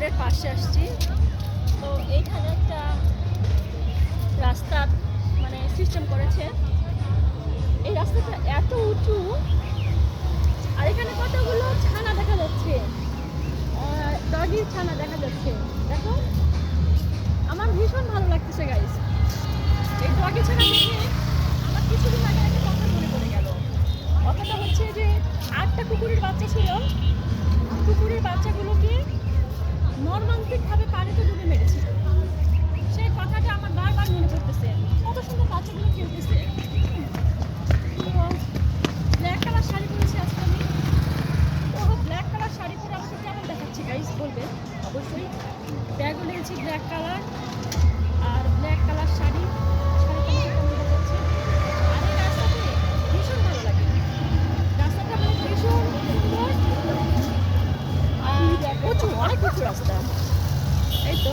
শহরের পাশে আসছি। তো এইখানে একটা রাস্তা মানে সিস্টেম করেছে। এই রাস্তাটা এত উঁচু, আর এখানে কতগুলো ছানা দেখা যাচ্ছে, ডগির ছানা দেখা যাচ্ছে। দেখো, আমার ভীষণ ভালো লাগতেছে গাইস। এই ডগি ছানা দেখে আমার কিছুদিন আগে একটা কথা মনে পড়ে গেল। কথাটা হচ্ছে যে 8টা কুকুরের বাচ্চা ছিল, কুকুরের বাচ্চাগুলোকে মর্মান্তিকভাবে পানিতে ডুবে মেরেছিল। সেই কথাটা আমার বারবার মনে পড়তেছে। কত সুন্দর বাচ্চাগুলো খেলতেছে। তো ব্ল্যাক কালার শাড়ি পরেছি আজকে আমি। তো ব্ল্যাক কালার শাড়ি পরে আমাকে কেমন দেখাচ্ছি গাইস বলবেন অবশ্যই। ব্যাগও নিয়েছি ব্ল্যাক কালার, আর ব্ল্যাক কালার শাড়ি। শাড়িটা আমাকে কেমন দেখাচ্ছে। আর এই রাস্তাতে ভীষণ ভালো লাগে। রাস্তাটা মানে ভীষণ সুন্দর, উঁচু, অনেক উঁচু রাস্তা। এই তো